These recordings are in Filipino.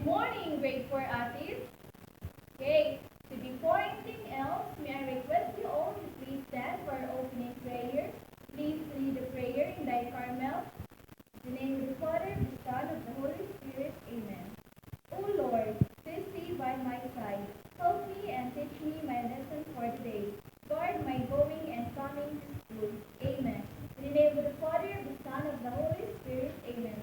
morning, grade 4 Atis. Okay, so before anything else, may I request you all to please stand for our opening prayer. Please lead the prayer in thy Carmel. In the name of the Father, the Son, of the Holy Spirit. Amen. O Lord, please be by my side. Help me and teach me my lesson for today. Guard my going and coming to school. Amen. In the name of the Father, the Son, of the Holy Spirit. Amen.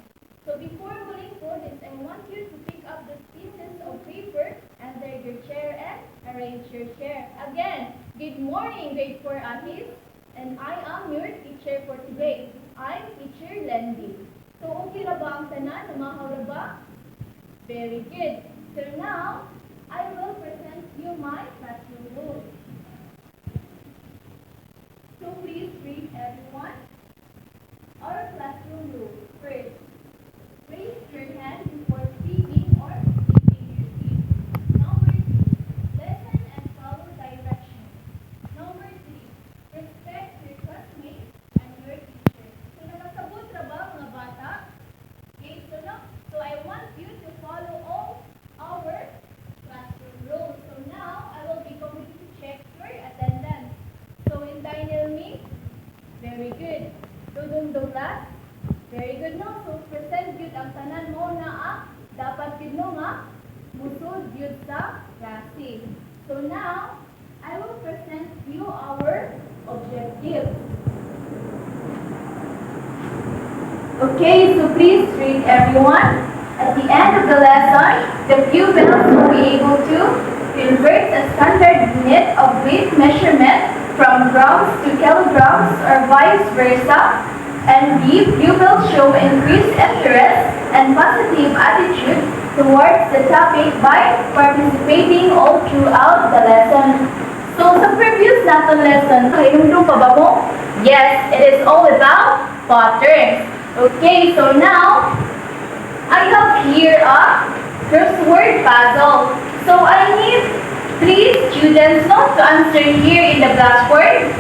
So before going for this, I want you to pick up the pieces of paper under your chair and arrange your chair. Again, good morning, grade 4 Ahis. And I am your teacher for today. I'm Teacher Lendy. So okay na ba ang tanan? Namahaw na ba? Very good. So now, I will present you my classroom rules. So please read everyone. Our classroom rules. First, raise your hand before speaking or leaving your seat. Number 2, listen and follow directions. Number 3, respect your classmates and your teacher. So nakasabot na ba mga bata? Okay, so I want you to follow all our classroom rules. So now, I will be going to check your attendance. So in Daniel me, very good. Dudong Douglas, very good no. So present yun ang tanan mo na dapat yun no nga musod yun sa klase. So now, I will present you our objectives. Okay, so please read everyone. At the end of the lesson, the pupils will be able to convert a standard unit of weight measurement from grams to kilograms or vice versa, and the pupils show increased interest and positive attitude towards the topic by participating all throughout the lesson. So sa previous natin lesson, hinumdum pa ba mo? Yes, it is all about patterns. Okay, so now, I have here a crossword puzzle. So I need 3 students not to answer here in the blackboard.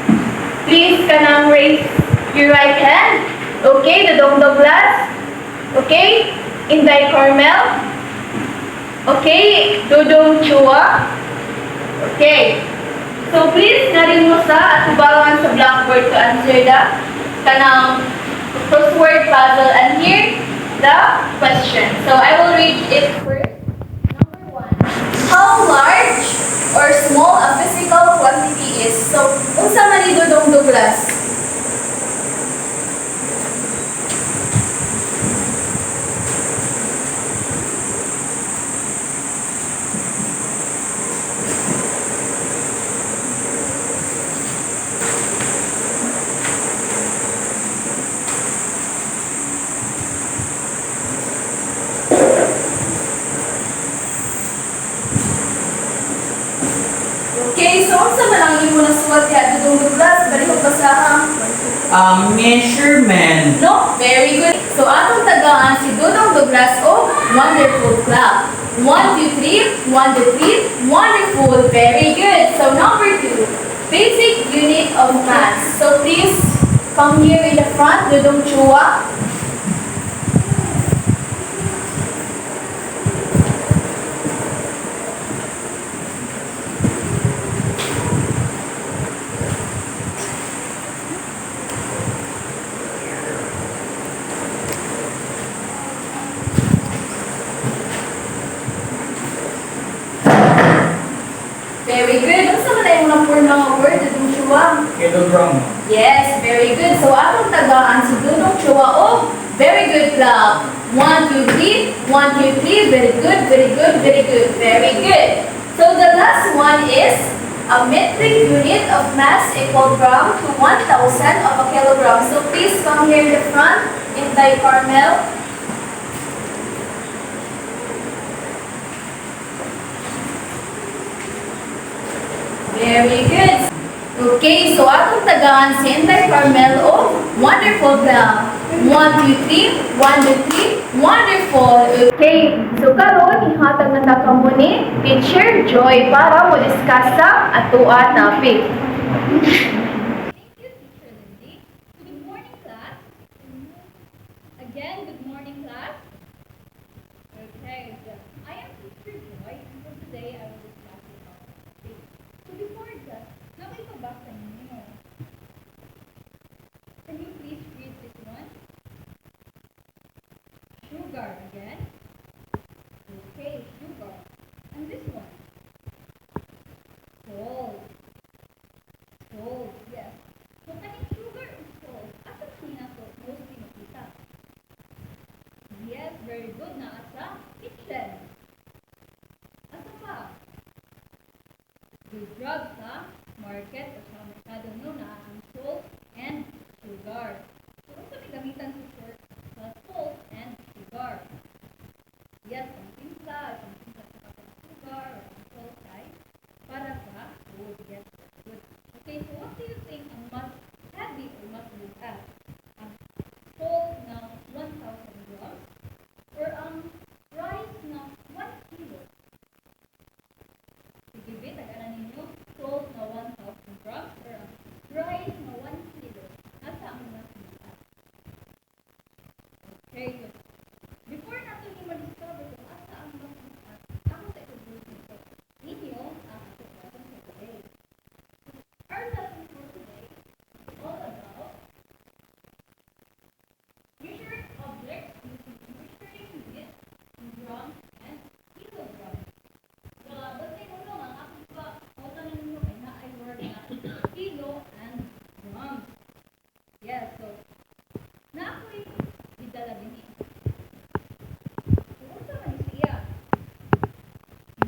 Please kanang raise your right hand. Okay, Dudong Douglas. Okay, Inday Carmel. Okay, Dudong Chua. Okay. So please narin mo sa atubangan sa blackboard to answer the kanang crossword puzzle, and here the question. So I will read it first. Number 1. How large or small a physical quantity is? So, unsa man ni Dudong Douglas? Okay, so unsa man ang imo nasuwat ya Dudong Douglas? Bali ko basahan. Measurement. No, very good. So atong tagaan si Dudong Douglas o wonderful clap. 1, 2, 3, 1, 2, 3, wonderful, very good. So number 2, basic unit of mass. So please come here in the front, Dudong Chua. Very good. Ano sa mga yung mga word, Dudong Chua? Kilogram. Yes, very good. So, atong tagaan si Dudong Chua o very good clap. 1, 2, 3. 1, 2, 3. Very good, very good, very good. Very good. So, the last one is a metric unit of mass equal gram to 1,000 of a kilogram. So, please come here in the front, Inday Carmel. Very good. Okay, so atong tagaan si Inday Carmel o wonderful clap. 1, 2, 3. 1, 2, 3. Wonderful. Okay, so karon ihatag na ta kamo ni Teacher Joy para mo discuss sa atoa topic. Thank you, Teacher Lindy. Good morning, class. Again, good morning, class. Okay, I drug sa market o sa merkado nyo na ang salt and sugar. So, ito may gamitan sa salt and sugar. Yes, ang timpla sa sugar or ang salt ay para sa food. Yes, good. Okay, so what do you think ang mas heavy or mas bukas? Ang salt na 1,000 grams or ang rice na 1 kilo? Sige, tagalan ninyo. Salt na 1,000 grams or ang rice na 1 kilo. Nasa ang mas bukas? Okay, so before natin yung ma-discover kung asa ang mas bukas, ako sa ito nito. Ninyo ang ating lesson for today. Our lesson for today is all about measuring objects using measuring units in grams and kilograms. So, basta mo lang ang aking pa, o tanan ninyo ay na-ay word na kilo and grams. Yes, so, na ako'y idala din eh. Kung man siya?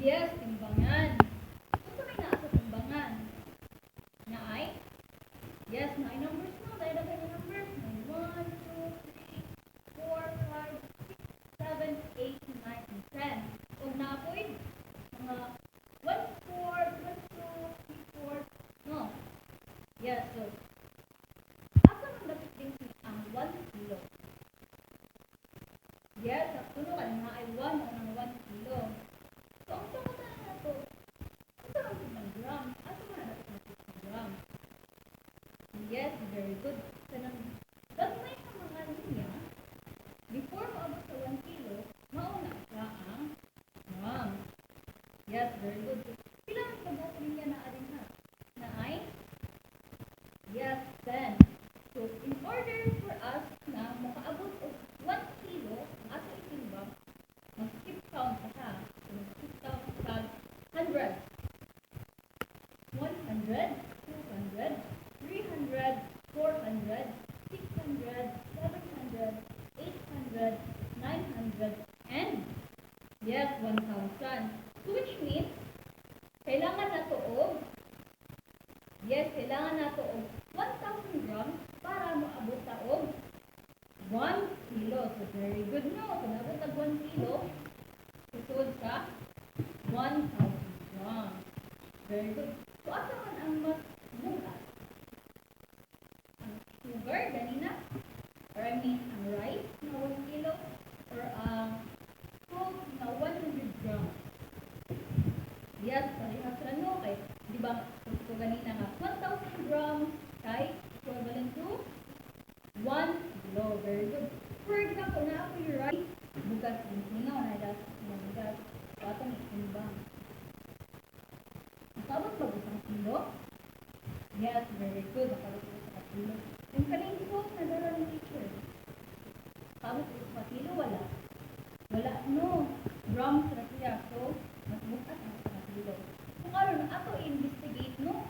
Yes, timbangan. Kung may naa sa timbangan? Na ay? Yes, na ay numbers mo. Dahil na kayo numbers. 1, 2, 3, 4, 5, 6, 7, 8, 9, and 10. Kung na-apoy, mga 1, 4, 1, 2, 3, 4. No. Yes, so, asa man dapat din ang 1 kilo? Yes, ang tulo ka na ay 1 o ng 1 kilo. So, ang tungo na ito, ito lang ng gram. Asa man na dapat ng gram? Yes, very good. Kanang gagmay sa mga linya, before maabot sa 1 kilo, mauna ka ang gram. Yes, very good. Pila ang pagdato niya na arin ha? Na ay? Yes, 10. So, in order for us na makaabot o 1 kilo ang ating itimbang, mag-skip count ka ha. So, mag-skip count sa 100. 100, 200, 300, 400, 600, 700, 800, 900, and yes, 1,000. So, which means, kailangan na to og, yes, kailangan na to og 1,000 grams para maabot sa og 1 kilo. So, very good no. So, naabot ang 1 kilo, susod sa 1,000 grams. Very good. So, asa man ang mas bukas? Ang sugar, ganina? Or I mean, ang rice na 1 kilo? Or ang salt na 100 grams? Yes, parehas ra no. Kay, di ba, so ganina nga, 1,000 grams kay equivalent to 1 kilo. Very good. For example, na ako yung rice, bukas yung sinaw na das na bukas. Patong itimbang. Nakabot ba isang kilo? Yes, very good. Nakabot ba isang kilo? Yung kaling salt na dala ng teacher. Nakabot ba isang kilo? Wala. Wala, no. Grams na siya. So, mas bukas ang isang kilo. Kung ano na ato investigate, no?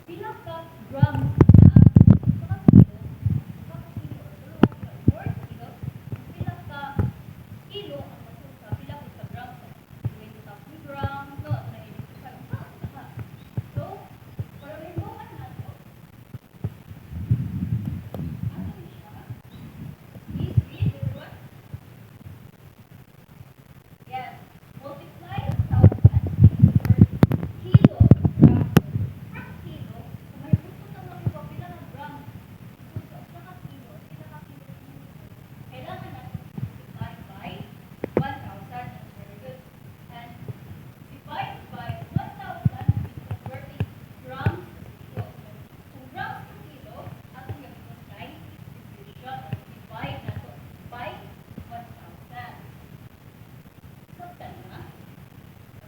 Pila ka grams na ang kilo, pila ka kilo ang masuka, pila ka grams, 20,000 grams, no? So, para may bukas na ito, ano siya? Please read this one. Yes. Multiply 1,000 per kilo grams. Per kilo, kung may gusto naman yung pila ng grams, gusto sa kilo, sila ka kilo. Kailangan natin multiply by 1,000. That's very good. And divide by 1,000 is converting grams to kilo. Kung grams to kilo, atong gamiton kay division or divide nato by 1,000.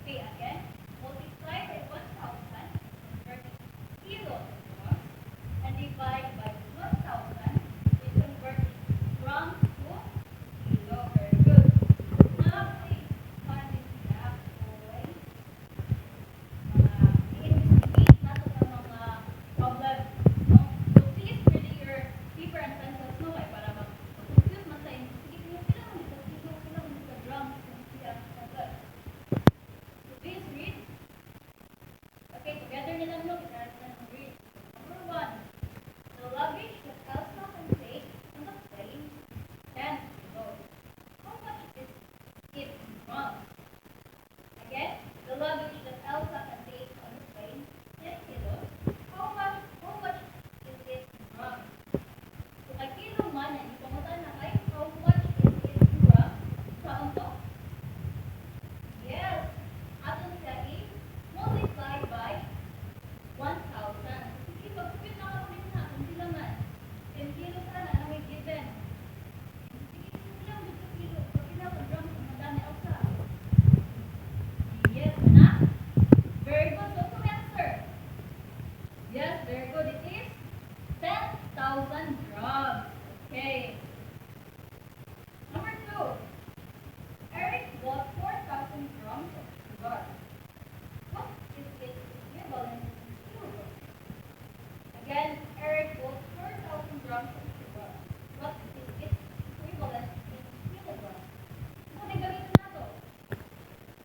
Okay, again, multiply by 1,000, converting kilo to grams, and divide by 1,000 is converting grams to kilo. Very good. Now, please, panin siya oy i-investigate nato sa mga problem. No? So, please ready your paper and pencils no kay para mag-confuse man sa investigate nyo sila man sa kilo, sila man sa grams, sila sa problem. So, please read. Okay, together.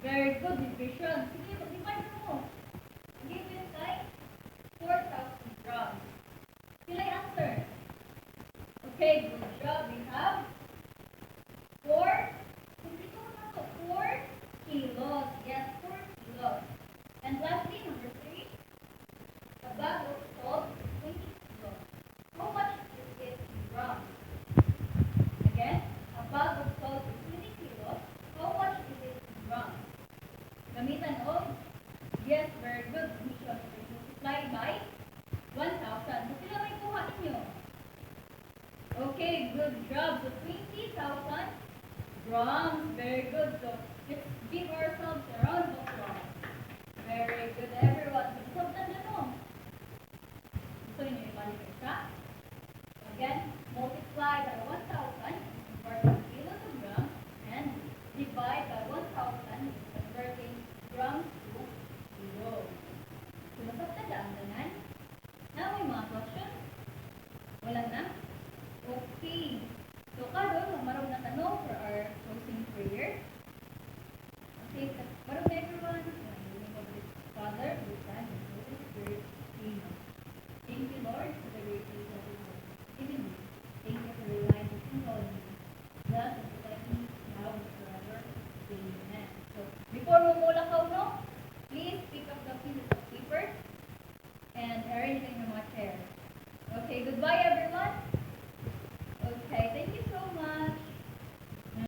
Very good division. Sige, mag-divide mo. Given kay 4,000 grams. Sila yung answer. Okay, good job. We have 4. Kumplito mo na to. 4 kilos. Yes, 4 kilos. And lastly, number 3. A bag of salt, 20 kilos. How much is it in grams? Again, a bag of salt is 20 kilos. How much is it in grams? Gamitan of, yes, very good. Mission. Multiply by 1,000. So sila may kuha ninyo. Okay, good job. So 20,000 grams. Very good. So let's give ourselves a round of applause. Very good, everyone. So sabtan na no. Gusto ninyo ibalik isa? Again, multiply by 1,000, converting kilos to grams, and divide by 1,000, converting grams to kilos. So nasabtan na ang tanan. Now, may mga questions? Wala na? Okay. So, karon marunong na tanong for our closing prayer. Okay, marunong na everyone. In the name of the Father, the Son, and the Holy Spirit. Amen. Thank you, Lord, for the great things that you have given me. Thank you for relying on me. Thus, and protect me now and forever. Amen. So, before mo mula ka, no? Please pick up the pieces of paper and arrange in your chair. Okay, goodbye, everyone. Okay, thank you